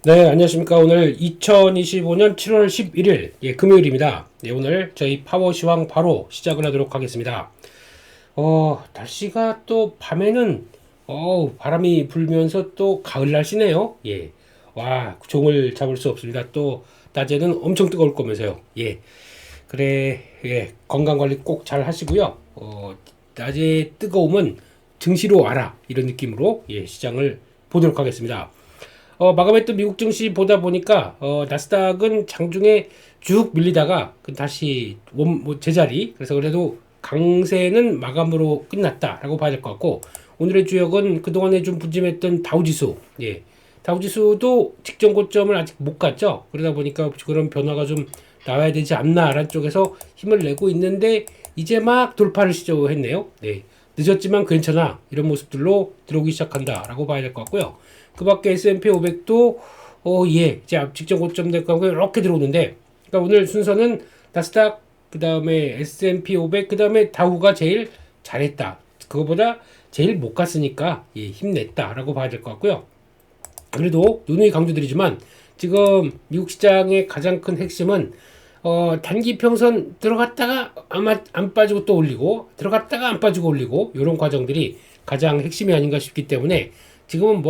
네, 안녕하십니까. 오늘 2025년 7월 11일, 금요일입니다. 네, 오늘 저희 파워시황 바로 시작을 하도록 하겠습니다. 날씨가 또 밤에는, 바람이 불면서 또 가을 날씨네요. 예. 와, 종을 잡을 수 없습니다. 또, 낮에는 엄청 뜨거울 거면서요. 예. 그래, 예. 건강 관리 꼭 잘 하시고요. 낮에 뜨거움은 증시로 와라. 이런 느낌으로, 시장을 보도록 하겠습니다. 마감했던 미국 증시 보다 보니까 나스닥은 장중에 쭉 밀리다가 다시 제자리, 그래서 그래도 강세는 마감으로 끝났다라고 봐야 될 것 같고, 오늘의 주역은 그동안에 좀 부진했던 다우지수, 다우지수도 직전 고점을 아직 못 갔죠. 그러다 보니까 그런 변화가 좀 나와야 되지 않나라는 쪽에서 힘을 내고 있는데 이제 막 돌파를 시도했네요. 네. 늦었지만 괜찮아, 이런 모습들로 들어오기 시작한다라고 봐야 될 것 같고요. 그 밖에 S&P 500도 이제 직전 고점 대가고 이렇게 들어오는데, 그러니까 오늘 순서는 나스닥, 그 다음에 S&P 500, 그 다음에 다우가 제일 잘했다. 그거보다 제일 못 갔으니까 힘냈다라고 봐야 될 것 같고요. 그래도 누누이 강조드리지만 지금 미국 시장의 가장 큰 핵심은 단기 평선 들어갔다가 아마 안 빠지고 또 올리고, 들어갔다가 안 빠지고 올리고, 이런 과정들이 가장 핵심이 아닌가 싶기 때문에 지금은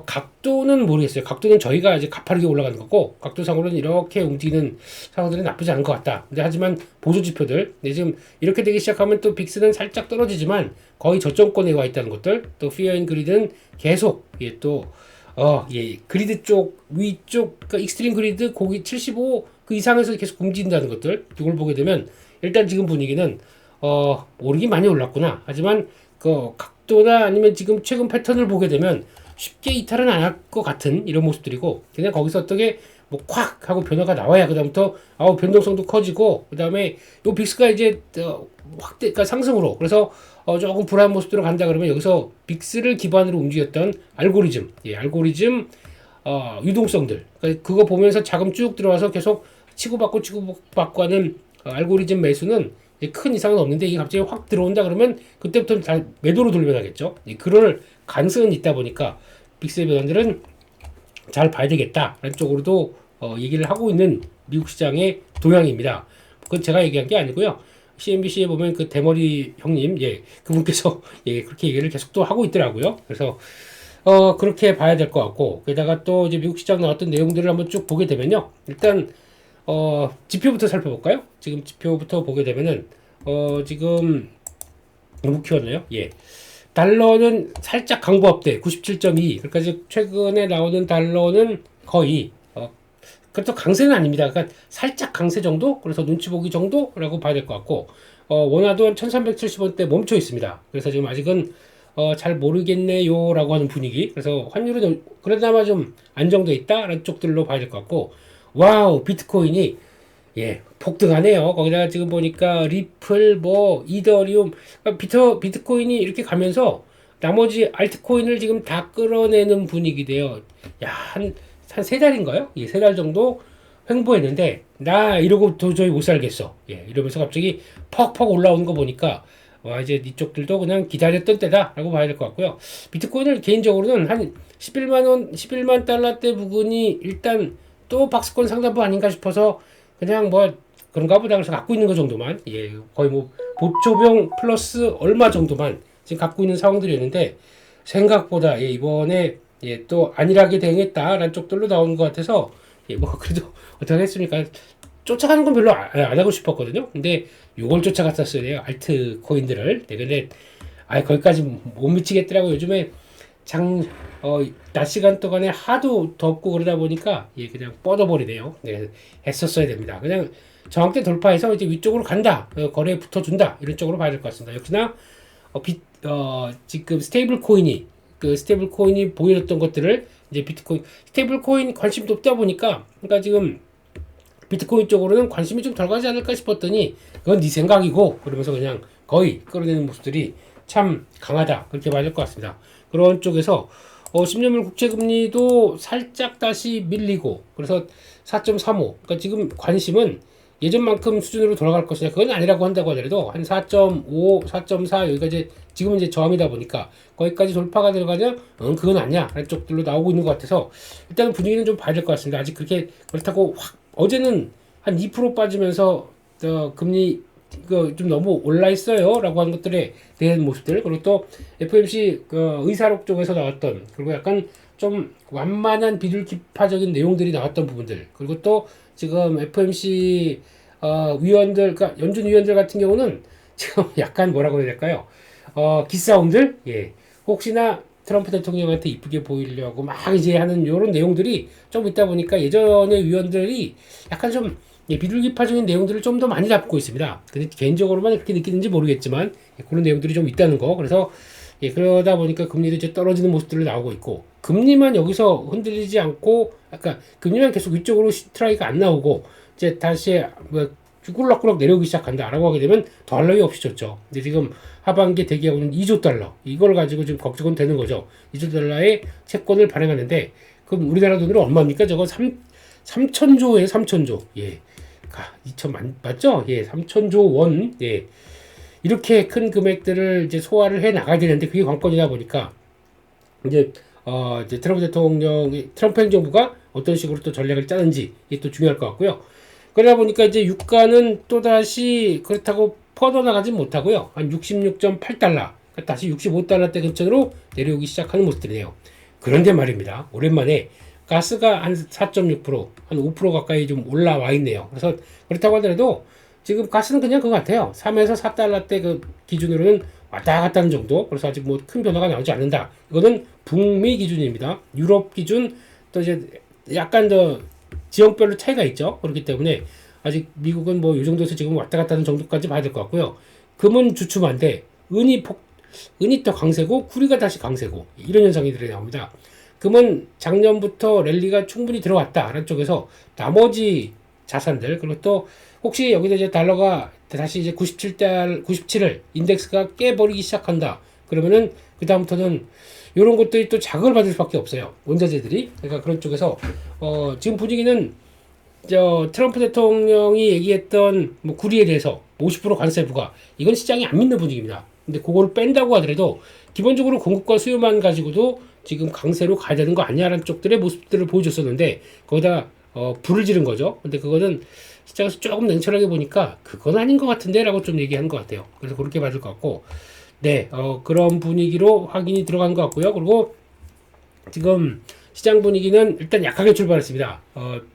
각도는 모르겠어요. 각도는 저희가 이제 가파르게 올라가는 거고, 각도상으로는 이렇게 움직이는 상황들은 나쁘지 않은 것 같다. 근데 하지만 보조 지표들, 지금 이렇게 되기 시작하면 또 빅스는 살짝 떨어지지만 거의 저점권에 와 있다는 것들, 또 피어 인 그리드는 계속 그리드 쪽 위쪽, 그러니까 익스트림 그리드 고기 75 그 이상에서 계속 움직인다는 것들, 이걸 보게 되면 일단 지금 분위기는 오르기 많이 올랐구나. 하지만 그 각도나 아니면 지금 최근 패턴을 보게 되면 쉽게 이탈은 안 할 것 같은 이런 모습들이고, 그냥 거기서 어떻게 콱 하고 변화가 나와야 그다음부터 변동성도 커지고, 그다음에 요 빅스가 이제 그러니까 상승으로, 그래서 조금 불안한 모습으로 간다 그러면 여기서 빅스를 기반으로 움직였던 알고리즘, 유동성들, 그러니까 그거 보면서 자금 쭉 들어와서 계속 치고받고 하는 알고리즘 매수는 큰 이상은 없는데, 이게 갑자기 확 들어온다 그러면 그때부터 다 매도로 돌변하겠죠. 그럴 가능성은 있다 보니까 빅스의 변화들은 잘 봐야 되겠다라는 쪽으로도 얘기를 하고 있는 미국 시장의 동향입니다. 그건 제가 얘기한 게 아니고요. CNBC에 보면 그 대머리 형님, 그분께서 그렇게 얘기를 계속 또 하고 있더라고요. 그래서 그렇게 봐야 될 것 같고, 게다가 또 이제 미국 시장 나왔던 내용들을 한번 쭉 보게 되면요. 일단 지표부터 살펴볼까요? 지금 지표부터 보게 되면은 지금 너무 키웠네요. 달러는 살짝 강보합돼 97.2. 그러니까 최근에 나오는 달러는 거의 그렇다고 강세는 아닙니다. 그러니까 살짝 강세 정도? 그래서 눈치 보기 정도라고 봐야 될 것 같고, 원화도 한 1370원대 멈춰 있습니다. 그래서 지금 아직은 잘 모르겠네요 라고 하는 분위기. 그래서 환율은 그래도 좀 안정돼 있다라는 쪽들로 봐야 될 것 같고, 와우, 비트코인이 폭등하네요. 거기다가 지금 보니까 리플, 이더리움, 그러니까 비트코인이 이렇게 가면서 나머지 알트코인을 지금 다 끌어내는 분위기돼요. 한 세 달인가요? 세 달 정도 횡보했는데, 나 이러고 도저히 못 살겠어. 이러면서 갑자기 퍽퍽 올라오는 거 보니까, 와, 이제 이쪽들도 그냥 기다렸던 때다라고 봐야 될 것 같고요. 비트코인을 개인적으로는 한 11만 달러대 부근이 일단 또 박스권 상단부 아닌가 싶어서 그냥 그런가 보다 그래서 갖고 있는 거 정도만, 거의 보초병 플러스 얼마 정도만 지금 갖고 있는 상황들이었는데, 생각보다 이번에 또 안일하게 대응했다라는 쪽들로 나오는 것 같아서 그래도 어떻게 하겠습니까? 쫓아가는 건 별로 안 하고 싶었거든요. 근데 요걸 쫓아갔었어야 돼요. 알트 코인들을. 근데 거기까지 못 미치겠더라고. 요즘에 낮 시간 동안에 하도 덥고 그러다 보니까 그냥 뻗어버리네요. 했었어야 됩니다. 그냥 저항대 돌파해서 이제 위쪽으로 간다, 거래에 붙어준다, 이런 쪽으로 봐야 될 것 같습니다. 역시나 지금 스테이블 코인이 보여줬던 것들을 이제 비트코인, 스테이블 코인 관심 높다 보니까, 그러니까 지금 비트코인 쪽으로는 관심이 좀 덜 가지 않을까 싶었더니 그건 네 생각이고, 그러면서 그냥 거의 끌어내는 모습들이 참 강하다, 그렇게 봐야 될 것 같습니다. 그런 쪽에서 10년물 국채금리도 살짝 다시 밀리고, 그래서 4.35. 그러니까 지금 관심은 예전만큼 수준으로 돌아갈 것이냐 그건 아니라고 한다고 하더라도 한 4.5, 4.4 여기까지 지금은 이제 저항이다 보니까 거기까지 돌파가 들어가냐 그건 아니야 라는 쪽들로 나오고 있는 것 같아서 일단은 분위기는 좀 봐야 될 것 같습니다. 아직 그렇게 그렇다고 확 어제는 한 2% 빠지면서 금리 좀 너무 올라 있어요 라고 하는 것들에 대한 모습들, 그리고 또 FOMC 의사록 쪽에서 나왔던, 그리고 약간 좀 완만한 비둘기파적인 내용들이 나왔던 부분들, 그리고 또 지금 FOMC 위원들, 그러니까 연준 위원들 같은 경우는 지금 약간 뭐라고 해야 될까요? 기싸움들, 예, 혹시나 트럼프 대통령한테 이쁘게 보이려고 막 이제 하는 이런 내용들이 좀 있다 보니까 예전의 위원들이 약간 좀 비둘기파적인 내용들을 좀 더 많이 잡고 있습니다. 근데 개인적으로만 그렇게 느끼는지 모르겠지만 그런 내용들이 좀 있다는 거. 그래서 그러다 보니까 금리도 이제 떨어지는 모습들이 나오고 있고, 금리만 여기서 흔들리지 않고, 아까 금리만 계속 위쪽으로 스트라이크가 안 나오고 이제 다시 뭐 꿀럭꿀럭 내려오기 시작한다라고 하게 되면 달러이 없이 좋죠. 근데 지금 하반기에 대기하고 있는 2조 달러 이걸 가지고 지금 걱정은 되는 거죠. 2조 달러의 채권을 발행하는데 그럼 우리나라 돈으로 얼마입니까? 저거 3천조에 3천조. 예. 2천만 맞죠? 예, 3천조 원. 예. 이렇게 큰 금액들을 이제 소화를 해 나가야 되는데 그게 관건이다 보니까 이제 트럼프 트럼프 행정부가 어떤 식으로 또 전략을 짜는지 이게 또 중요할 것 같고요. 그러다 보니까 이제 유가는 또 다시 그렇다고 퍼져나가진 못하고요. 한 66.8달러, 다시 65달러대 근처로 내려오기 시작하는 모습들이네요. 그런데 말입니다. 오랜만에 가스가 한 4.6%, 한 5% 가까이 좀 올라와 있네요. 그래서 그렇다고 하더라도 지금 가스는 그냥 그거 같아요. 3에서 4달러대 그 기준으로는 왔다 갔다 하는 정도. 그래서 아직 뭐 큰 변화가 나오지 않는다. 이거는 북미 기준입니다. 유럽 기준 또 이제 약간 더 지역별로 차이가 있죠. 그렇기 때문에 아직 미국은 뭐 이 정도에서 지금 왔다 갔다 하는 정도까지 봐야 될 것 같고요. 금은 주춤한데 은이 또 강세고 구리가 다시 강세고 이런 현상들이 나옵니다. 금은 작년부터 랠리가 충분히 들어왔다라는 쪽에서 나머지 자산들, 그리고 또 혹시 여기서 이제 달러가 다시 이제 97을 인덱스가 깨버리기 시작한다. 그러면은 그다음부터는 이런 것들이 또 자극을 받을 수밖에 없어요. 원자재들이. 그러니까 그런 쪽에서 지금 분위기는 트럼프 대통령이 얘기했던 뭐 구리에 대해서 50% 관세 부과, 이건 시장이 안 믿는 분위기입니다. 근데 그거를 뺀다고 하더라도 기본적으로 공급과 수요만 가지고도 지금 강세로 가야 되는 거 아니냐라는 쪽들의 모습들을 보여줬었는데 거기다 불을 지른 거죠. 근데 그거는 시장에서 조금 냉철하게 보니까 그건 아닌 것 같은데 라고 좀 얘기한 것 같아요. 그래서 그렇게 받을 것 같고, 네, 그런 분위기로 확인이 들어간 것 같고요. 그리고 지금 시장 분위기는 일단 약하게 출발했습니다.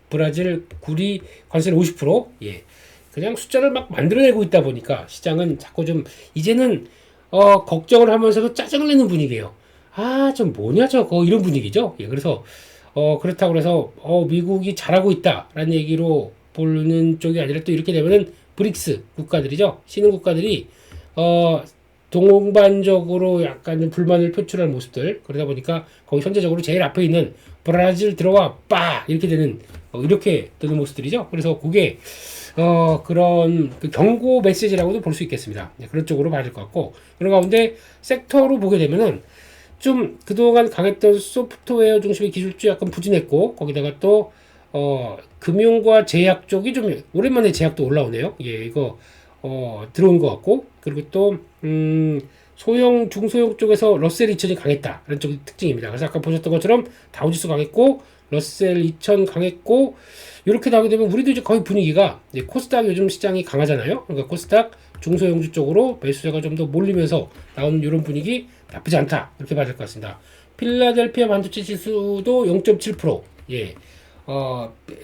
브라질 구리 관세는 50%, 예, 그냥 숫자를 막 만들어내고 있다 보니까 시장은 자꾸 좀 이제는 걱정을 하면서도 짜증을 내는 분위기예요. 좀 뭐냐 저거 이런 분위기죠. 예, 그래서 그렇다고 그래서 미국이 잘하고 있다라는 얘기로 보는 쪽이 아니라 또 이렇게 되면은 브릭스 국가들이죠. 신흥 국가들이 동반적으로 약간 좀 불만을 표출할 모습들, 그러다 보니까 거기 현재적으로 제일 앞에 있는 브라질 들어와 빠 이렇게 되는 이렇게 되는 모습들이죠. 그래서 그게 그런 그 경고 메시지라고도 볼 수 있겠습니다. 네, 그런 쪽으로 봐야 될 것 같고, 그런 가운데 섹터로 보게 되면은 좀 그동안 강했던 소프트웨어 중심의 기술주 약간 부진했고, 거기다가 또 금융과 제약 쪽이 좀 오랜만에 제약도 올라오네요. 예, 이거 들어온 것 같고, 그리고 또 소형 중소형 쪽에서 러셀 2000이 강했다 이런 쪽이 특징입니다. 그래서 아까 보셨던 것처럼 다우지수 강했고 러셀 2000 강했고, 이렇게 나오게 되면 우리도 이제 거의 분위기가 코스닥 요즘 시장이 강하잖아요. 그러니까 코스닥 중소형주 쪽으로 매수세가 좀 더 몰리면서 나오는 이런 분위기 나쁘지 않다 이렇게 봐야 될 것 같습니다. 필라델피아 반도체 지수도 0.7%, 예,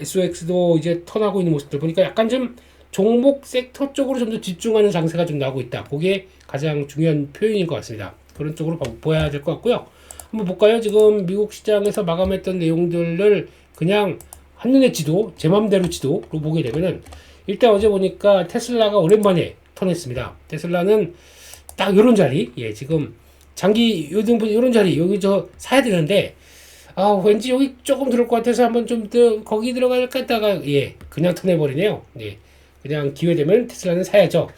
SOX도 이제 턴하고 있는 모습들 보니까 약간 좀 종목 섹터 쪽으로 좀 더 집중하는 장세가 좀 나오고 있다. 그게 가장 중요한 표현인 것 같습니다. 그런 쪽으로 보여야 될 것 같고요. 한번 볼까요? 지금 미국 시장에서 마감했던 내용들을 그냥 한눈에 지도, 제 맘대로 지도로 보게 되면은 일단 어제 보니까 테슬라가 오랜만에 턴했습니다. 테슬라는 딱 요런 자리, 예, 지금 장기 요등분 요런 자리 여기 저 사야 되는데 왠지 여기 조금 들어올 것 같아서 한번 좀 더 거기 들어갈까 했다가 예, 그냥 턴해버리네요. 예, 그냥 기회 되면 테슬라는 사야죠.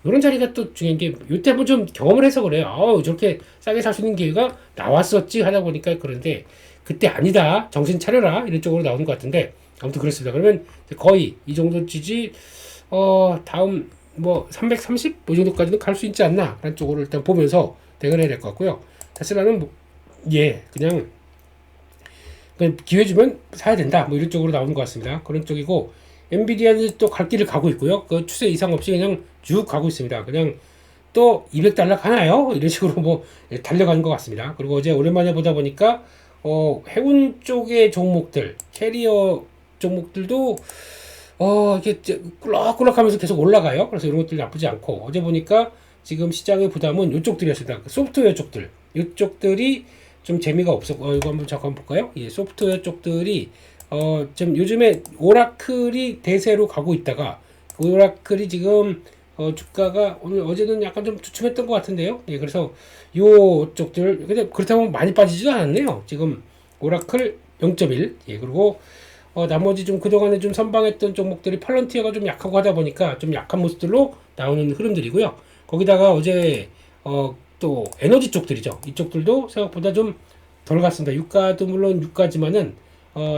이런 자리가 또 중요한 게 요때 한번 좀 경험을 해서 그래요. 저렇게 싸게 살 수 있는 기회가 나왔었지 하다 보니까. 그런데 그때 아니다, 정신 차려라 이런 쪽으로 나오는 것 같은데 아무튼 그렇습니다. 그러면 거의 이 정도 지지 다음 뭐 330? 이 정도까지는 갈 수 있지 않나 라는 쪽으로 일단 보면서 대응을 해야 될 것 같고요. 테슬라는 뭐, 그냥 기회 주면 사야 된다 뭐 이런 쪽으로 나오는 것 같습니다. 그런 쪽이고, 엔비디아는 또 갈 길을 가고 있고요. 그 추세 이상 없이 그냥 쭉 가고 있습니다. 그냥 또 200달러 가나요? 이런 식으로 뭐 달려가는 것 같습니다. 그리고 어제 오랜만에 보다 보니까 해운 쪽의 종목들, 캐리어 종목들도 이렇게 꿀럭꿀럭하면서 계속 올라가요. 그래서 이런 것들이 나쁘지 않고, 어제 보니까 지금 시장의 부담은 이쪽들이었습니다. 그 소프트웨어 쪽들, 이쪽들이 좀 재미가 없었고, 이거 한번 잠깐 볼까요? 예, 소프트웨어 쪽들이 좀 요즘에 오라클이 대세로 가고 있다가, 오라클이 지금 주가가 오늘 어제는 약간 좀 주춤했던 것 같은데요. 예, 그래서 요 쪽들, 근데 그렇다고 많이 빠지지도 않았네요. 지금 오라클 0.1, 예, 그리고 나머지 좀 그동안에 좀 선방했던 종목들이 팔런티어가 좀 약하고 하다 보니까 좀 약한 모습들로 나오는 흐름들이고요. 거기다가 어제 또 에너지 쪽들이죠. 이쪽들도 생각보다 좀 덜 갔습니다. 유가도 물론 유가지만은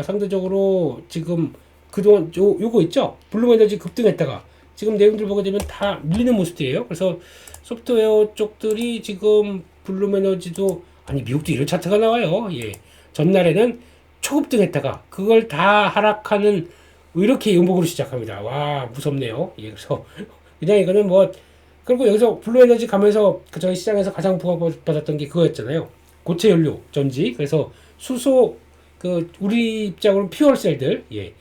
상대적으로 지금 그동안 요거 있죠. 블룸 에너지 급등했다가 지금 내용들 보게 되면 다 밀리는 모습이에요. 그래서 소프트웨어 쪽들이 지금 블룸 에너지도, 아니 미국도 이런 차트가 나와요. 예. 전날에는 초급등했다가 그걸 다 하락하는 이렇게 연봉으로 시작합니다. 와 무섭네요. 예, 그래서 그냥 이거는 뭐, 그리고 여기서 블루에너지 가면서 저희 시장에서 가장 부각받았던 게 그거였잖아요. 고체 연료 전지. 그래서 수소, 그 우리 입장으로는 퓨얼셀들, 예,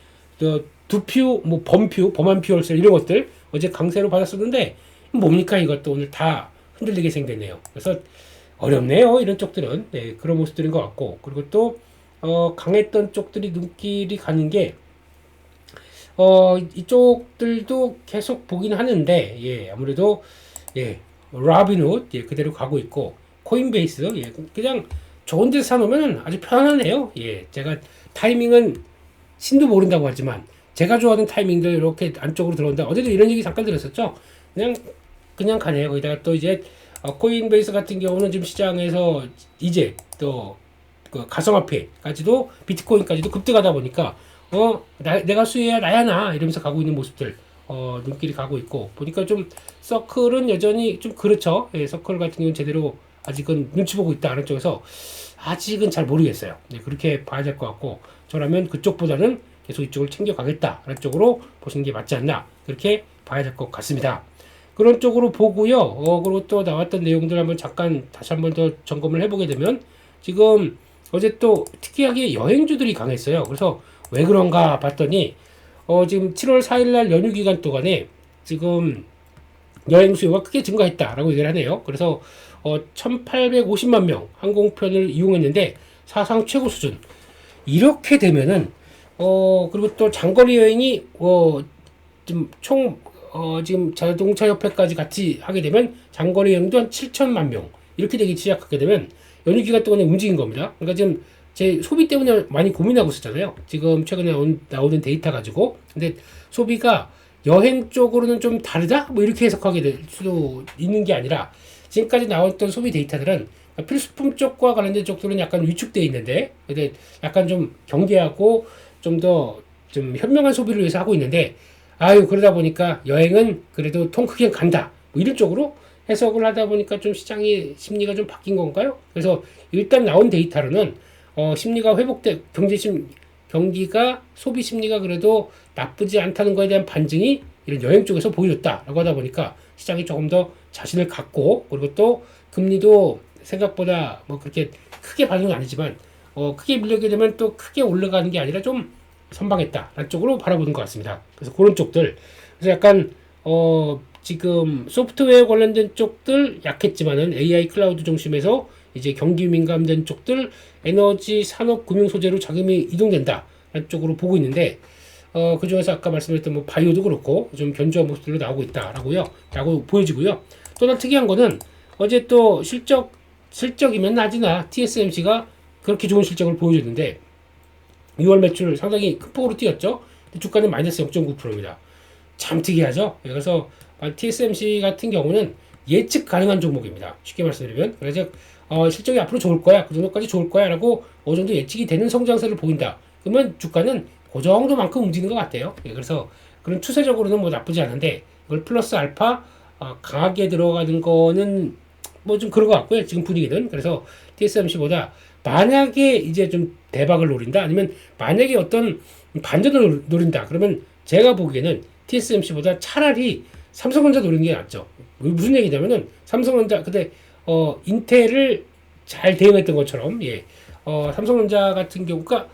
두퓨, 뭐 범퓨, 범한 퓨얼셀 이런 것들 어제 강세로 받았었는데 뭡니까 이것도 오늘 다 흔들리게 생겼네요. 그래서 어렵네요. 이런 쪽들은. 네, 그런 모습들인 것 같고, 그리고 또 강했던 쪽들이 눈길이 가는 게 이쪽들도 계속 보긴 하는데, 예, 아무래도 예, 라빈훗, 예, 그대로 가고 있고, 코인베이스, 예, 그냥 좋은 데서 사놓으면 아주 편하네요. 예, 제가 타이밍은 신도 모른다고 하지만 제가 좋아하는 타이밍들 이렇게 안쪽으로 들어온다. 어제도 이런 얘기 잠깐 들었었죠. 그냥 가네요. 거기다가 또 이제 코인베이스 같은 경우는 지금 시장에서 이제 또 그 가상화폐까지도 비트코인까지도 급등하다 보니까 내가 수혜야 나야 나 이러면서 가고 있는 모습들 눈길이 가고 있고, 보니까 좀 서클은 여전히 좀 그렇죠. 예, 서클 같은 경우는 제대로 아직은 눈치 보고 있다는 쪽에서 아직은 잘 모르겠어요. 네, 그렇게 봐야 될 것 같고, 저라면 그쪽보다는 계속 이쪽을 챙겨가겠다라는 쪽으로 보시는 게 맞지 않나, 그렇게 봐야 될 것 같습니다. 그런 쪽으로 보고요. 그리고 또 나왔던 내용들 한번 잠깐 다시 한번 더 점검을 해보게 되면, 지금 어제 또 특이하게 여행주들이 강했어요. 그래서 왜 그런가 봤더니 지금 7월 4일날 연휴 기간 동안에 지금 여행 수요가 크게 증가했다라고 얘기를 하네요. 그래서 1,850만 명 항공편을 이용했는데 사상 최고 수준. 이렇게 되면은 그리고 또 장거리 여행이 지금 자동차 협회까지 같이 하게 되면 장거리 여행도 한 7천만 명 이렇게 되기 시작하게 되면 연휴 기간 동안에 움직인 겁니다. 그러니까 지금 제 소비 때문에 많이 고민하고 있었잖아요. 지금 최근에 나오는 데이터 가지고. 근데 소비가 여행 쪽으로는 좀 다르다? 뭐 이렇게 해석하게 될 수도 있는 게 아니라, 지금까지 나왔던 소비 데이터들은 필수품 쪽과 관련된 쪽들은 약간 위축되어 있는데, 근데 약간 좀 경계하고 좀 더 좀 현명한 소비를 위해서 하고 있는데, 그러다 보니까 여행은 그래도 통 크게 간다. 뭐 이런 쪽으로 해석을 하다 보니까 좀 시장의 심리가 좀 바뀐 건가요? 그래서 일단 나온 데이터로는 심리가 경기가 소비 심리가 그래도 나쁘지 않다는 것에 대한 반증이 이런 여행 쪽에서 보여줬다라고 하다 보니까 시장이 조금 더 자신을 갖고, 그리고 또 금리도 생각보다 뭐 그렇게 크게 반응은 아니지만 크게 밀리게 되면 또 크게 올라가는 게 아니라 좀 선방했다라는 쪽으로 바라보는 것 같습니다. 그래서 그런 쪽들, 그래서 약간 지금 소프트웨어 관련된 쪽들 약했지만은 AI 클라우드 중심에서 이제 경기 민감된 쪽들, 에너지, 산업, 금융 소재로 자금이 이동된다 라는 쪽으로 보고 있는데, 그 중에서 아까 말씀드렸던 뭐 바이오도 그렇고 좀 견조한 모습들로 나오고 라고 보여지고요. 또 하나 특이한 거는 어제 또 실적이면 낮으나 TSMC가 그렇게 좋은 실적을 보여줬는데 6월 매출 상당히 큰 폭으로 뛰었죠. 주가는 마이너스 0.9%입니다. 참 특이하죠. 그래서 TSMC 같은 경우는 예측 가능한 종목입니다. 쉽게 말씀드리면. 그래서 실적이 앞으로 좋을 거야, 그 정도까지 좋을 거야 라고 어느 정도 예측이 되는 성장세를 보인다. 그러면 주가는 그 정도만큼 움직이는 것 같아요. 그래서 그런 추세적으로는 뭐 나쁘지 않은데 이걸 플러스 알파 강하게 들어가는 거는 뭐 좀 그런 것 같고요. 지금 분위기는. 그래서 TSMC보다 만약에 이제 좀 대박을 노린다 아니면 만약에 어떤 반전을 노린다 그러면 제가 보기에는 TSMC보다 차라리 삼성전자 노리는 게 낫죠. 무슨 얘기냐면은 삼성전자 그때 인텔을 잘 대응했던 것처럼 삼성전자 같은 경우가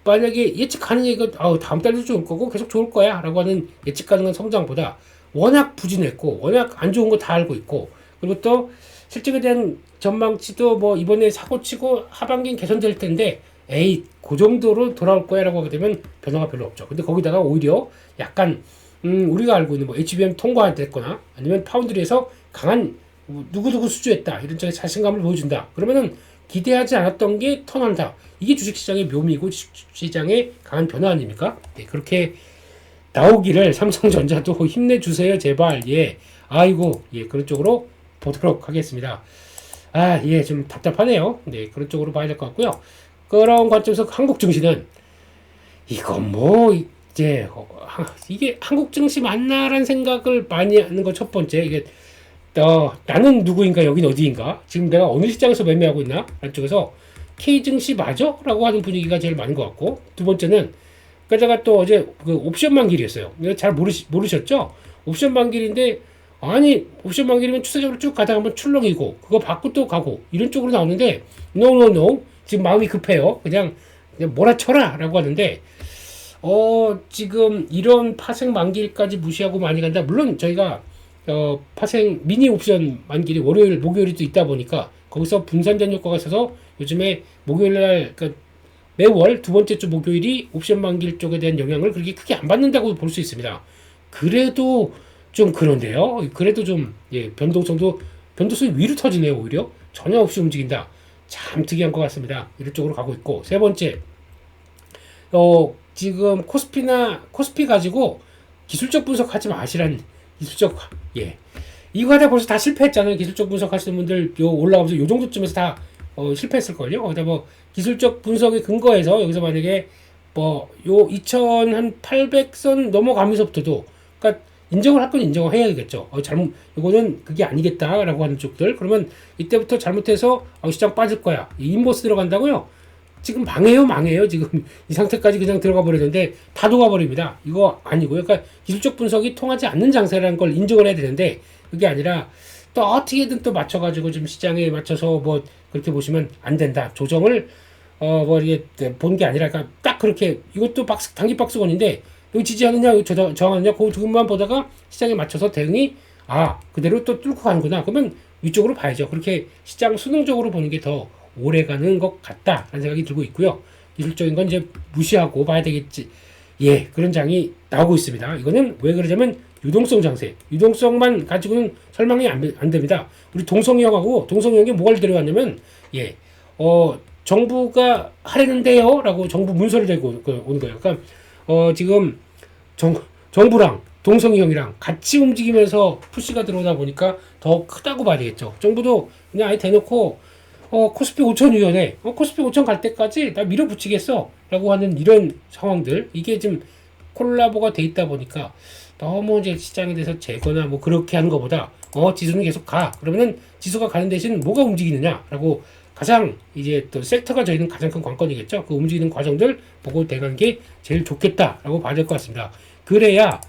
만약에 예측 가능해가 다음 달도 좋을 거고 계속 좋을 거야 라고 하는 예측 가능한 성장보다 워낙 부진했고 워낙 안 좋은 거 다 알고 있고 그리고 또 실적에 대한 전망치도 뭐 이번에 사고치고 하반기는 개선될 텐데 에이 그 정도로 돌아올 거야 라고 하게 되면 변화가 별로 없죠. 근데 거기다가 오히려 약간 우리가 알고 있는 뭐 HBM 통과됐거나 아니면 파운드리에서 강한 누구누구 수주했다 이런 쪽에 자신감을 보여준다 그러면은 기대하지 않았던 게 턴한다. 이게 주식시장의 묘미고 주식시장의 강한 변화 아닙니까? 네, 그렇게 나오기를 삼성전자도 힘내주세요 제발. 아이고 그런 쪽으로 보도록 하겠습니다. 좀 답답하네요. 네, 그런 쪽으로 봐야 될 것 같고요. 그런 관점에서 한국 증시는 이건 뭐 이제 이게 한국 증시 맞나라는 생각을 많이 하는 거 첫 번째. 이게 나는 누구인가 여긴 어디인가 지금 내가 어느 시장에서 매매하고 있나 안쪽에서 K증시 맞아? 라고 하는 분위기가 제일 많은 것 같고 두 번째는 그러다가 또 어제 그 옵션 만길이었어요. 잘 모르셨죠? 옵션 만길인데 아니 옵션 만길이면 추세적으로 쭉 가다가 한번 출렁이고 그거 받고 또 가고 이런 쪽으로 나오는데 no 지금 마음이 급해요. 그냥 몰아쳐라 라고 하는데 지금 이런 파생 만길까지 무시하고 많이 간다. 물론 저희가 파생 미니 옵션 만길이 월요일 목요일이 또 있다 보니까 거기서 분산된 효과가 있어서 요즘에 목요일날 그러니까 매월 두 번째 주 목요일이 옵션 만길 쪽에 대한 영향을 그렇게 크게 안 받는다고 볼 수 있습니다. 그래도 좀 그런데요. 그래도 좀 변동성이 위로 터지네요. 오히려 전혀 없이 움직인다. 참 특이한 것 같습니다. 이런 쪽으로 가고 있고 세 번째 지금 코스피 가지고 기술적 분석하지 마시란 기술적 이거 하다 벌써 다 실패했잖아요. 기술적 분석 하시는 분들 올라가면서 요 정도쯤에서 다 실패했을걸요. 거기다 뭐 기술적 분석에 근거해서 여기서 만약에 뭐 요 2800선 넘어가면서부터도 그러니까 인정을 할 건 인정을 해야겠죠. 이거는 그게 아니겠다라고 하는 쪽들 그러면 이때부터 잘못해서 시장 빠질 거야. 인버스 들어간다고요? 지금 망해요. 지금 이 상태까지 그냥 들어가 버리는데 다 녹아버립니다. 이거 아니고요. 그러니까 기술적 분석이 통하지 않는 장세라는 걸 인정을 해야 되는데 그게 아니라 또 어떻게든 또 맞춰가지고 좀 시장에 맞춰서 뭐 그렇게 보시면 안 된다. 조정을 이게 본 게 아니라 그러니까 딱 그렇게 이것도 단기 박스권인데 여기 지지하느냐 여기 저항하느냐 그것만 보다가 시장에 맞춰서 대응이 그대로 또 뚫고 가는구나. 그러면 위쪽으로 봐야죠. 그렇게 시장 수능적으로 보는 게 더 오래 가는 것 같다라는 생각이 들고 있고요. 기술적인 건 이제 무시하고 봐야 되겠지. 그런 장이 나오고 있습니다. 이거는 왜 그러냐면 유동성 장세. 유동성만 가지고는 설명이 안 됩니다. 우리 동성이 형하고 동성이 형이 뭐가 데려왔냐면 정부가 하려는데요 라고 정부 문서를 들고 오는 거예요. 그러니까 지금 정부랑 동성이 형이랑 같이 움직이면서 푸시가 들어오다 보니까 더 크다고 봐야 되겠죠. 정부도 그냥 아예 대놓고 코스피 5천 위원회 코스피 5천 갈 때까지 나 밀어붙이겠어 라고 하는 이런 상황들 이게 좀 콜라보가 돼 있다 보니까 너무 이제 시장에 대해서 재거나 뭐 그렇게 하는 것보다 지수는 계속 가 그러면은 지수가 가는 대신 뭐가 움직이느냐 라고 가장 이제 또 섹터가 저희는 가장 큰 관건이겠죠. 그 움직이는 과정들 보고 대가는 게 제일 좋겠다라고 봐야 될 것 같습니다. 그래야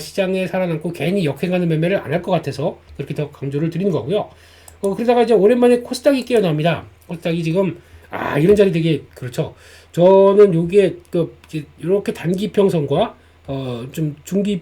시장에 살아남고 괜히 역행하는 매매를 안 할 것 같아서 그렇게 더 강조를 드리는 거고요. 그러다가 이제 오랜만에 코스닥이 깨어납니다. 코스닥이 지금 이런 자리 되게 그렇죠. 저는 요게 이렇게 단기 이평선과 좀 중기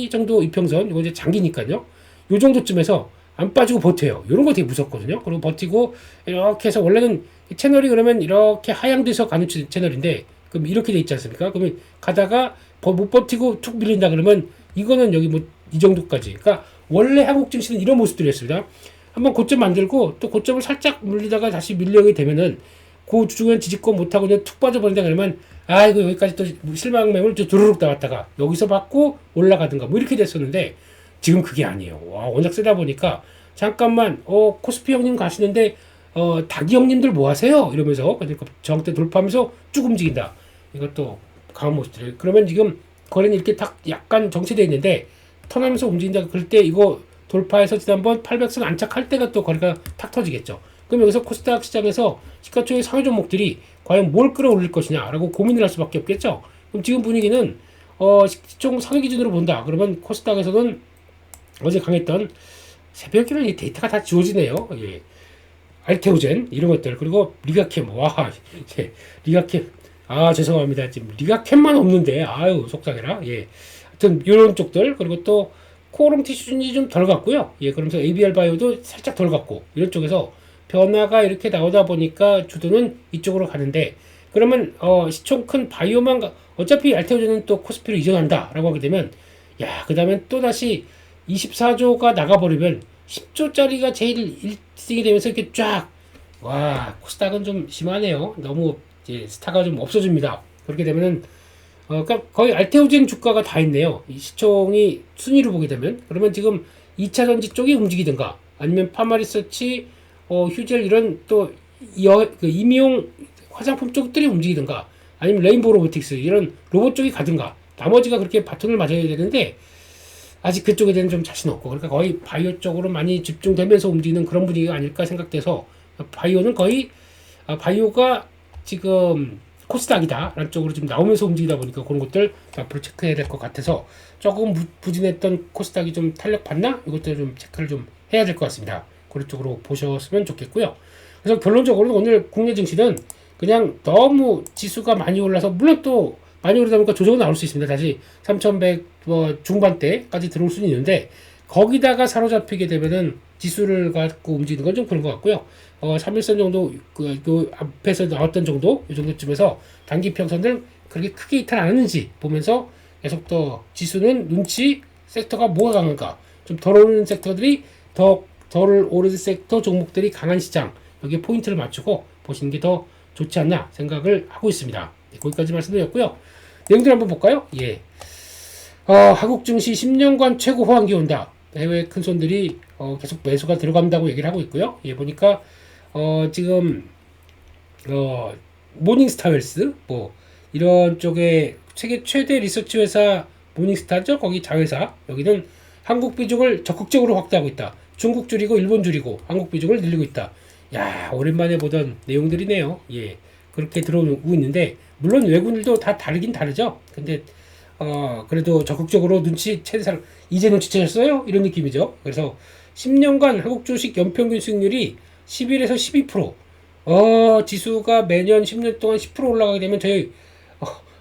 정도 이평선 이거 이제 장기니까요. 요 정도쯤에서 안 빠지고 버텨요. 이런 거 되게 무섭거든요. 그리고 버티고 이렇게 해서 원래는 채널이 그러면 이렇게 하향돼서 가는 채널인데 그럼 이렇게 돼 있지 않습니까? 그러면 가다가 못 버티고 툭 밀린다 그러면 이거는 여기 뭐 이 정도까지. 그러니까 원래 한국 증시는 이런 모습들이었습니다. 한번 고점 만들고 또 고점을 살짝 물리다가 다시 밀려게 되면은 그 주중엔 지지권 못하고 그냥 툭 빠져버린다 그러면 이거 여기까지 또 실망 매물 두루룩 나왔다가 여기서 받고 올라가든가 뭐 이렇게 됐었는데 지금 그게 아니에요. 워낙 세다 보니까 잠깐만 코스피 형님 가시는데 닭이 형님들 뭐 하세요? 이러면서 그러니까 저항대 돌파하면서 쭉 움직인다. 이것도 강한 모습들이 그러면 지금 거래는 이렇게 딱 약간 정체되어 있는데 턴하면서 움직인다. 그럴 때 이거 돌파해서 지난번 800선 안착할 때가 또 거래가 탁 터지겠죠. 그럼 여기서 코스닥 시장에서 시가총액 상위 종목들이 과연 뭘 끌어올릴 것이냐라고 고민을 할 수밖에 없겠죠. 그럼 지금 분위기는 시총 상위 기준으로 본다. 그러면 코스닥에서는 어제 강했던 새벽에는 데이터가 다 지워지네요. 예. 알테오젠 이런 것들 그리고 리가캠 와 예. 리가캠 죄송합니다. 지금 리가캠만 없는데 아유 속상해라. 예. 하여튼 이런 쪽들 그리고 또 코오롱 티슈진이 좀 덜 갔고요. 예. 그러면서 ABR 바이오도 살짝 덜 갔고 이런 쪽에서 변화가 이렇게 나오다 보니까 주도는 이쪽으로 가는데 그러면 시총 큰 바이오만 어차피 알테오젠은 또 코스피로 이전한다라고 하게 되면 그 다음에 또 다시 24조가 나가버리면 10조짜리가 제일 1등이 되면서 이렇게 코스닥은 좀 심하네요. 너무 이제 스타가 좀 없어집니다. 그렇게 되면은 그러니까 거의 알테오젠 주가가 다 있네요. 이 시총이 순위로 보게 되면 그러면 지금 2차 전지 쪽이 움직이든가 아니면 파마리서치, 휴젤 이런 또 임용 화장품 쪽들이 움직이든가 아니면 레인보우 로보틱스 이런 로봇 쪽이 가든가 나머지가 그렇게 바톤을 맞아야 되는데 아직 그쪽에 대한 좀 자신 없고 그러니까 거의 바이오 쪽으로 많이 집중되면서 움직이는 그런 분위기가 아닐까 생각돼서 바이오는 거의 바이오가 지금 코스닥이다 라는 쪽으로 좀 나오면서 움직이다 보니까 그런 것들 앞으로 체크해야 될 것 같아서 조금 부진했던 코스닥이 좀 탄력 받나? 이것들 좀 체크를 좀 해야 될 것 같습니다. 그런 쪽으로 보셨으면 좋겠고요. 그래서 결론적으로 오늘 국내 증시는 그냥 너무 지수가 많이 올라서 물론 또 많이 오르다 보니까 조정은 나올 수 있습니다. 다시 3100 중반대까지 들어올 수는 있는데 거기다가 사로잡히게 되면은 지수를 갖고 움직이는 건 좀 그런 것 같고요. 3일선 정도 그 앞에서 나왔던 정도 이 정도쯤에서 단기 평선들 그렇게 크게 이탈 안 하는지 보면서 계속 더 지수는 눈치 섹터가 뭐가 강한가 좀 덜 오르는 섹터들이 덜 오르는 섹터 종목들이 강한 시장 여기에 포인트를 맞추고 보시는 게 더 좋지 않나 생각을 하고 있습니다. 거기까지 말씀드렸고요. 내용들 한번 볼까요? 예. 한국 증시 10년간 최고 호황기 온다. 해외 큰 손들이 계속 매수가 들어간다고 얘기를 하고 있고요. 예, 보니까 지금 모닝스타 웰스 뭐 이런 쪽에 세계 최대 리서치 회사 모닝스타죠. 거기 자회사 여기는 한국 비중을 적극적으로 확대하고 있다. 중국 줄이고 일본 줄이고 한국 비중을 늘리고 있다. 오랜만에 보던 내용들이네요. 예, 그렇게 들어오고 있는데 물론 외국인들도 다 다르긴 다르죠. 근데 그래도 적극적으로 눈치채는 이제 눈치채셨어요? 이런 느낌이죠. 그래서 10년간 한국 주식 연평균 수익률이 11에서 12%. 지수가 매년 10년 동안 10% 올라가게 되면 저희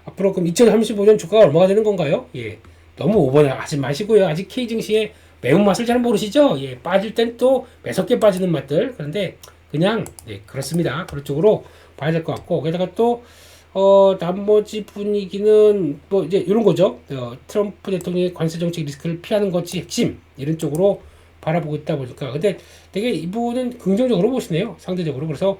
앞으로 그럼 2035년 주가가 얼마가 되는 건가요? 예. 너무 오버하지 마시고요. 아직 K 증시의 매운맛을 잘 모르시죠? 예. 빠질 땐 또 매섭게 빠지는 맛들. 그런데 그냥 그렇습니다. 그런 쪽으로 봐야 될 것 같고 게다가 또 나머지 분위기는 뭐 이제 이런 거죠. 트럼프 대통령의 관세 정책 리스크를 피하는 것이 핵심 이런 쪽으로 바라보고 있다 보니까 근데 되게 이 부분은 긍정적으로 보시네요. 상대적으로 그래서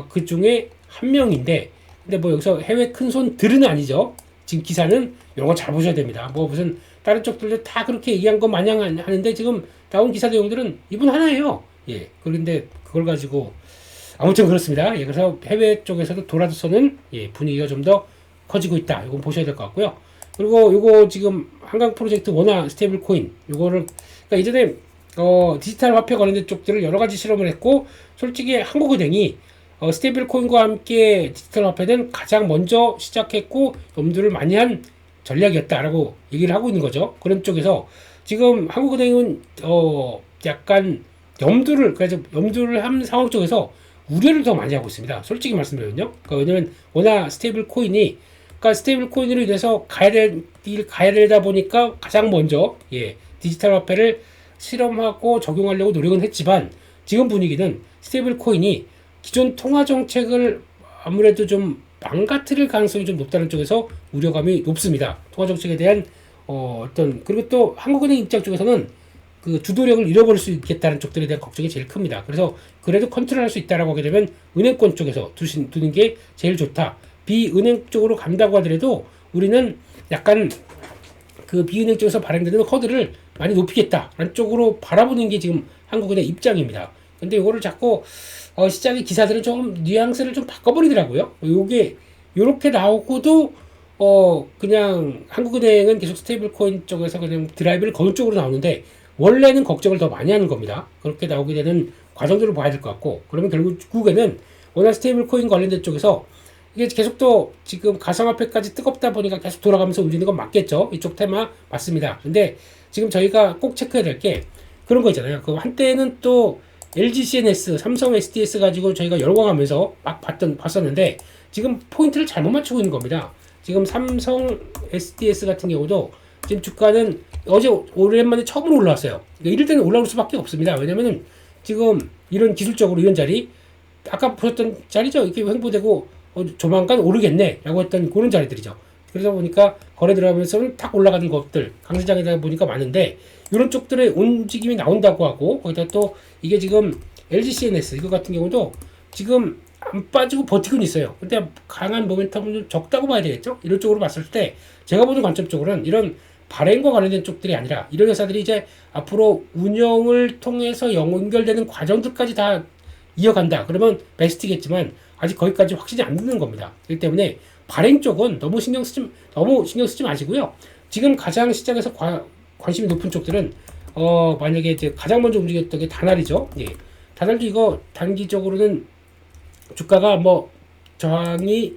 그 중에 한 명인데 근데 뭐 여기서 해외 큰 손들은 아니죠. 지금 기사는 이런 거 잘 보셔야 됩니다. 뭐 무슨 다른 쪽들도 다 그렇게 얘기한 거 마냥 하는데 지금 나온 기사 내용들은 이분 하나예요. 예. 그런데 그걸 가지고 아무튼 그렇습니다. 예, 그래서 해외 쪽에서도 돌아서는 분위기가 좀 더 커지고 있다. 이건 보셔야 될 것 같고요. 그리고 이거 지금 한강 프로젝트 원화 스테이블 코인 이거를 그러니까 이전에 디지털 화폐 관련된 쪽들을 여러 가지 실험을 했고 솔직히 한국은행이 스테이블 코인과 함께 디지털 화폐는 가장 먼저 시작했고 염두를 많이 한 전략이었다라고 얘기를 하고 있는 거죠. 그런 쪽에서 지금 한국은행은 약간 염두를 한 상황 쪽에서 우려를 더 많이 하고 있습니다. 솔직히 말씀드리면요. 그러니까 왜냐면 워낙 스테이블 코인이 그러니까 스테이블 코인으로 인해서 가야 되다 보니까 가장 먼저 디지털 화폐를 실험하고 적용하려고 노력은 했지만 지금 분위기는 스테이블 코인이 기존 통화 정책을 아무래도 좀 망가뜨릴 가능성이 좀 높다는 쪽에서 우려감이 높습니다. 통화 정책에 대한 그리고 또 한국은행 입장 쪽에서는 그 주도력을 잃어버릴 수 있겠다는 쪽들에 대한 걱정이 제일 큽니다. 그래서 그래도 컨트롤할 수 있다라고 하게 되면 은행권 쪽에서 두는 게 제일 좋다. 비은행 쪽으로 간다고 하더라도 우리는 약간 그 비은행 쪽에서 발행되는 허들을 많이 높이겠다라는 쪽으로 바라보는 게 지금 한국은행 입장입니다. 근데 이거를 자꾸 시장의 기사들은 좀 뉘앙스를 좀 바꿔버리더라고요. 요게 요렇게 나오고도 그냥 한국은행은 계속 스테이블 코인 쪽에서 그냥 드라이브를 거는 쪽으로 나오는데 원래는 걱정을 더 많이 하는 겁니다. 그렇게 나오게 되는 과정들을 봐야 될 것 같고, 그러면 결국에는 워낙 스테이블 코인 관련된 쪽에서 이게 계속 또 지금 가상화폐까지 뜨겁다 보니까 계속 돌아가면서 움직이는 건 맞겠죠. 이쪽 테마 맞습니다. 근데 지금 저희가 꼭 체크해야 될 게 그런 거 있잖아요. 그 한때는 또 LG CNS, 삼성 SDS 가지고 저희가 열광하면서 막 봤었는데 지금 포인트를 잘못 맞추고 있는 겁니다. 지금 삼성 SDS 같은 경우도 지금 주가는 어제 오랜만에 처음으로 올라왔어요. 그러니까 이럴 때는 올라올 수밖에 없습니다. 왜냐면은 지금 이런 기술적으로 이런 자리, 아까 보셨던 자리죠. 이렇게 횡보되고 조만간 오르겠네 라고 했던 그런 자리들이죠. 그러다 보니까 거래 들어가면서는 탁 올라가는 것들, 강세장이다 보니까 많은데 이런 쪽들의 움직임이 나온다고 하고, 거기다 또 이게 지금 LG CNS 이거 같은 경우도 지금 안 빠지고 버티고 있어요. 근데 강한 모멘텀은 좀 적다고 봐야 되겠죠. 이런 쪽으로 봤을 때 제가 보는 관점적으로는 이런 발행과 관련된 쪽들이 아니라 이런 회사들이 이제 앞으로 운영을 통해서 연결되는 과정들까지 다 이어간다. 그러면 베스트겠지만 아직 거기까지 확신이 안 드는 겁니다. 그렇기 때문에 발행 쪽은 너무 신경 쓰지 마시고요. 지금 가장 시장에서 관심이 높은 쪽들은 만약에 이제 가장 먼저 움직였던 게 다날이죠. 예. 다날도 이거 단기적으로는 주가가 뭐 저항이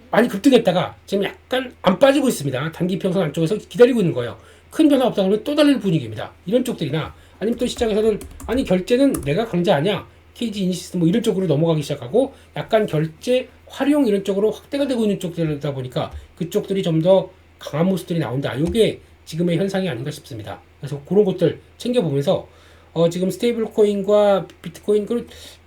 많이 급등했다가 지금 약간 안 빠지고 있습니다. 단기 평선 안쪽에서 기다리고 있는 거예요. 큰 변화 없다 그러면 또 달릴 분위기입니다. 이런 쪽들이나 아니면 또 시장에서는 아니 결제는 내가 강자 아니야. KG 이니시스 뭐 이런 쪽으로 넘어가기 시작하고 약간 결제 활용 이런 쪽으로 확대가 되고 있는 쪽들이다 보니까 그쪽들이 좀 더 강한 모습들이 나온다. 이게 지금의 현상이 아닌가 싶습니다. 그래서 그런 것들 챙겨보면서 지금 스테이블 코인과 비트코인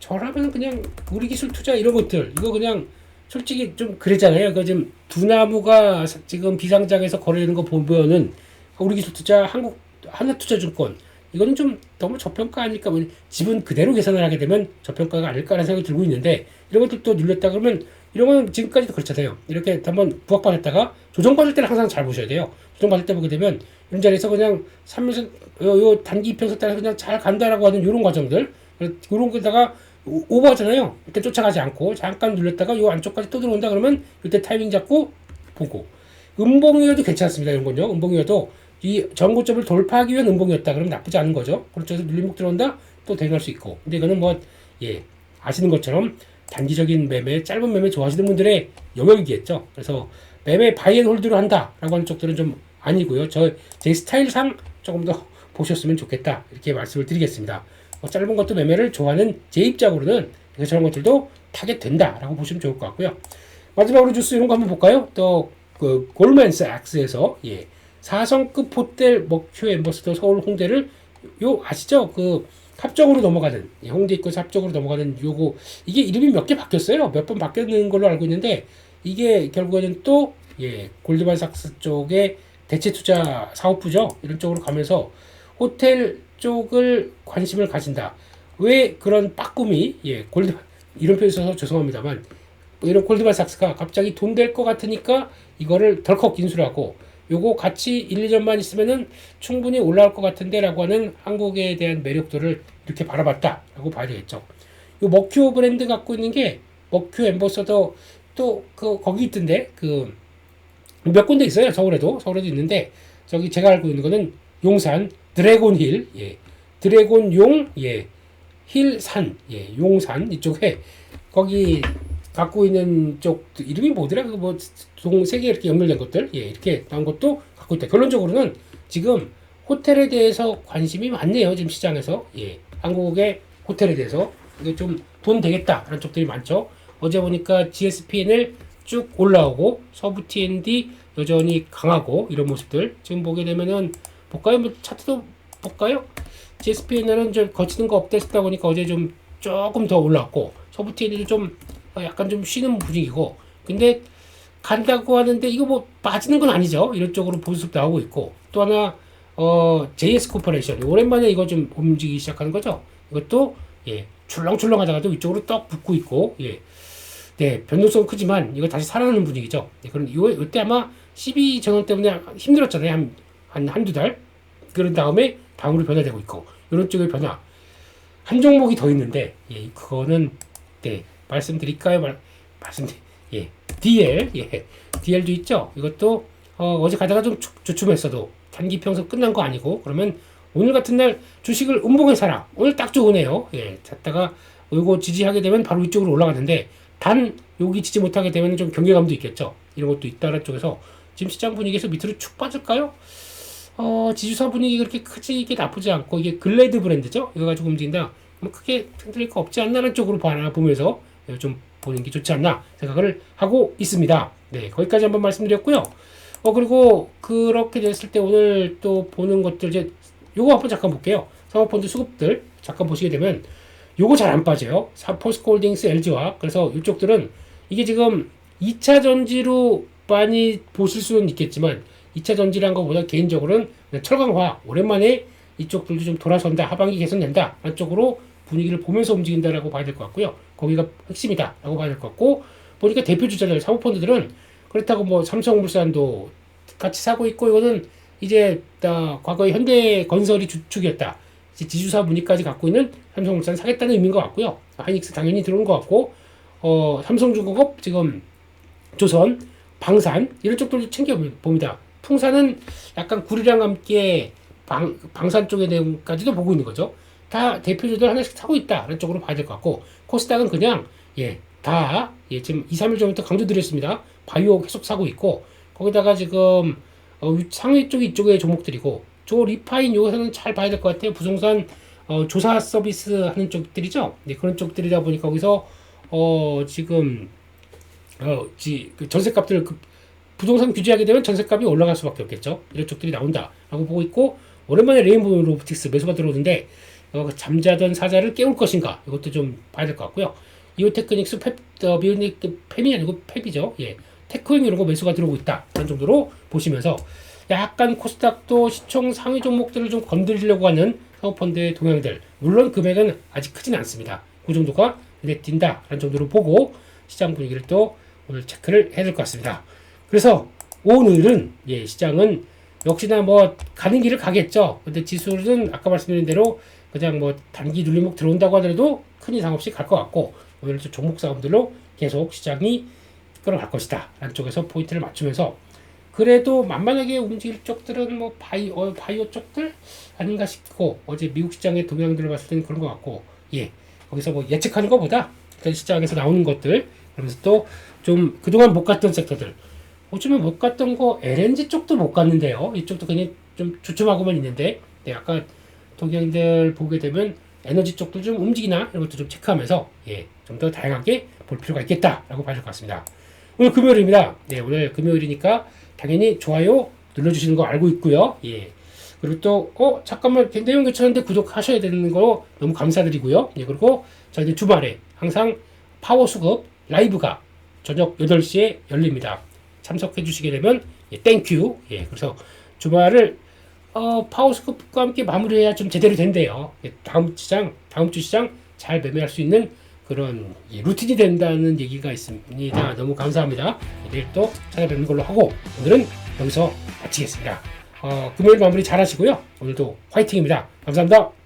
저라면 그냥 우리 기술 투자 이런 것들 이거 그냥 솔직히 좀 그랬잖아요. 그 지금 두나무가 지금 비상장에서 거래되는 거 보면은 우리 기술 투자 한국 하나투자증권 이거는 좀 너무 저평가 아닐까. 지분 그대로 계산을 하게 되면 저평가가 아닐까라는 생각이 들고 있는데 이런 것들도 눌렸다 그러면 이런 건 지금까지도 그렇잖아요. 이렇게 한번 부각받았다가 조정받을 때는 항상 잘 보셔야 돼요. 조정받을 때 보게 되면 이런 자리에서 그냥 3일선 요 단기 이평선 따라서 그냥 잘 간다라고 하는 이런 과정들 이런 거다가 오버하잖아요. 이때 쫓아가지 않고 잠깐 눌렸다가 요 안쪽까지 또 들어온다 그러면 이때 타이밍 잡고 보고 음봉이어도 괜찮습니다. 이런 건요. 음봉이어도 이 전고점을 돌파하기 위한 음봉이었다 그러면 나쁘지 않은 거죠. 그렇죠. 해서 눌림목 들어온다 또 대응할 수 있고. 근데 이거는 아시는 것처럼 단기적인 매매, 짧은 매매 좋아하시는 분들의 영역이겠죠. 그래서 매매 바이앤홀드로 한다라고 하는 쪽들은 좀 아니고요. 제 스타일상 조금 더 보셨으면 좋겠다 이렇게 말씀을 드리겠습니다. 짧은 것도 매매를 좋아하는 제 입장으로는 저런 것들도 타겟 된다라고 보시면 좋을 것 같고요. 마지막으로 주스 이런 거 한번 볼까요? 또 그 골드만삭스에서 4성급 호텔 머큐 엠버스더 서울 홍대를 아시죠? 그 합정으로 넘어가는 홍대 입구에서 합정으로 넘어가는 요거 이게 이름이 몇 개 바뀌었어요. 몇 번 바뀌었는 걸로 알고 있는데 이게 결국에는 또 골드만삭스 쪽의 대체 투자 사업부죠. 이런 쪽으로 가면서 호텔 쪽을 관심을 가진다. 왜 그런 빠꿈이 이런 표현 써서 죄송합니다만 이런 골드만삭스가 갑자기 돈 될 것 같으니까 이거를 덜컥 인수하고 요거 같이 1, 2년만 있으면은 충분히 올라올 것 같은데 라고 하는 한국에 대한 매력도를 이렇게 바라봤다 라고 봐야 되겠죠. 요 머큐 브랜드 갖고 있는 게 머큐 엠버서더 또 거기 있던데 몇 군데 있어요. 서울에도 있는데 저기 제가 알고 있는 거는 용산 드래곤힐 드래곤용 힐산 용산 이쪽에 거기 갖고 있는 쪽 이름이 뭐더라? 세 개 이렇게 연결된 것들 이렇게 나온 것도 갖고 있다. 결론적으로는 지금 호텔에 대해서 관심이 많네요. 지금 시장에서 한국의 호텔에 대해서 이게 좀 돈 되겠다라는 쪽들이 많죠. 어제 보니까 GSPNL 쭉 올라오고 서부 T&D 여전히 강하고 이런 모습들 지금 보게 되면은 볼까요? 차트도 볼까요? GSPNL은 좀 거치는 거 없다 싶다 보니까 어제 좀 조금 더 올라왔고 서부 T&D도 좀 약간 좀 쉬는 분위기고 근데 간다고 하는데 이거 빠지는 건 아니죠. 이런 쪽으로 보수속 나오고 있고 또 하나 JS 코퍼레이션 오랜만에 이거 좀 움직이기 시작하는 거죠. 이것도 출렁출렁 하다가도 이쪽으로 떡 붙고 있고 변동성 크지만 이거 다시 살아나는 분위기죠. 그럼 이때 아마 12전원 때문에 힘들었잖아요. 한두 달. 그런 다음에 다음으로 변화되고 있고 이런 쪽의 변화 한 종목이 더 있는데 그거는 말씀드릴까요? DL DL도 있죠. 이것도 어제 가다가 좀 주춤했어도 단기 평선 끝난 거 아니고 그러면 오늘 같은 날 주식을 음봉에 사라. 오늘 딱 좋으네요. 예, 잤다가 이거 지지하게 되면 바로 위쪽으로 올라가는데 단 여기 지지 못하게 되면 좀 경계감도 있겠죠. 이런 것도 있다는 쪽에서 지금 시장 분위기에서 밑으로 축 빠질까요? 지주사 분위기 그렇게 크지 이게 나쁘지 않고 이게 글래드 브랜드죠. 이거 가지고 움직인다. 뭐 크게 흔들릴 거 없지 않나는 쪽으로 바라보면서 좀 보는 게 좋지 않나 생각을 하고 있습니다. 네, 거기까지 한번 말씀드렸고요. 그리고 그렇게 됐을 때 오늘 또 보는 것들 이제 요거 한번 잠깐 볼게요. 사모펀드 수급들 잠깐 보시게 되면 요거 잘 안 빠져요. 포스코홀딩스, LG화. 그래서 이쪽들은 이게 지금 2차 전지로 많이 보실 수는 있겠지만 2차 전지란 것보다 개인적으로는 철강화 오랜만에 이쪽들도 좀 돌아선다. 하반기 개선된다. 라는 쪽으로 분위기를 보면서 움직인다라고 봐야 될 것 같고요. 거기가 핵심이다. 라고 봐야 될 것 같고 보니까 대표 주자들 사모펀드들은 그렇다고 뭐 삼성물산도 같이 사고 있고 이거는 이제 과거에 현대건설이 주축이었다. 이제 지주사 분위기까지 갖고 있는 삼성물산 사겠다는 의미인 것 같고요. 하이닉스 당연히 들어온 것 같고 삼성중공업 지금 조선 방산 이런 쪽들도 챙겨봅니다. 풍산은 약간 구리랑 함께 방산 쪽의 내용까지도 보고 있는 거죠. 다 대표주들 하나씩 사고 있다라는 쪽으로 봐야 될 것 같고 코스닥은 그냥 지금 2, 3일 전부터 강조드렸습니다. 바이오 계속 사고 있고 거기다가 지금 상위 쪽이 이쪽의 종목들이고 조 리파인 요거는 잘 봐야 될 것 같아요. 부동산 조사 서비스 하는 쪽들이죠. 네, 그런 쪽들이다 보니까 거기서 지금 그 전세값들 부동산 규제하게 되면 전세값이 올라갈 수밖에 없겠죠. 이런 쪽들이 나온다라고 보고 있고 오랜만에 레인보우 로보틱스 매수가 들어오는데 잠자던 사자를 깨울 것인가 이것도 좀 봐야 될 것 같고요. 이오테크닉스 펩이 아니고 펩이죠. 예, 테크인 이런 거 매수가 들어오고 있다 그런 정도로 보시면서 약간 코스닥도 시총 상위 종목들을 좀 건드리려고 하는 사모펀드의 동향들 물론 금액은 아직 크진 않습니다. 그 정도가 눈에 띈다라는 정도로 보고 시장 분위기를 또 오늘 체크를 해야 될 것 같습니다. 그래서 오늘은 시장은 역시나 뭐 가는 길을 가겠죠. 근데 지수는 아까 말씀드린 대로 그냥 뭐 단기 눌림목 들어온다고 하더라도 큰 이상 없이 갈 것 같고 오늘 또 종목 싸움들로 계속 시장이 끌어갈 것이다 라는 쪽에서 포인트를 맞추면서 그래도 만만하게 움직일 쪽들은 뭐 바이오 쪽들 아닌가 싶고 어제 미국 시장의 동향들을 봤을 때는 그런 것 같고 거기서 뭐 예측하는 것보다 일단 시장에서 나오는 것들 그러면서 또 좀 그동안 못 갔던 섹터들 어쩌면 못 갔던 거 LNG 쪽도 못 갔는데요. 이쪽도 그냥 좀 주춤하고만 있는데 아까 동향들 보게 되면 에너지 쪽도 좀 움직이나 이런 것도 좀 체크하면서 좀 더 다양하게 볼 필요가 있겠다라고 봐야 될 것 같습니다. 오늘 금요일입니다. 오늘 금요일이니까 당연히 좋아요 눌러주시는 거 알고 있고요. 그리고 또 잠깐만 내용 괜찮은데 구독하셔야 되는 거 너무 감사드리고요. 그리고 저희는 주말에 항상 파워 수급 라이브가 저녁 8시에 열립니다. 참석해 주시게 되면 땡큐. 그래서 주말을 파워 수급과 함께 마무리해야 좀 제대로 된대요. 다음 주 시장 잘 매매할 수 있는 그런 루틴이 된다는 얘기가 있습니다. 너무 감사합니다. 내일 또 찾아뵙는 걸로 하고 오늘은 여기서 마치겠습니다. 금요일 마무리 잘 하시고요. 오늘도 화이팅입니다. 감사합니다.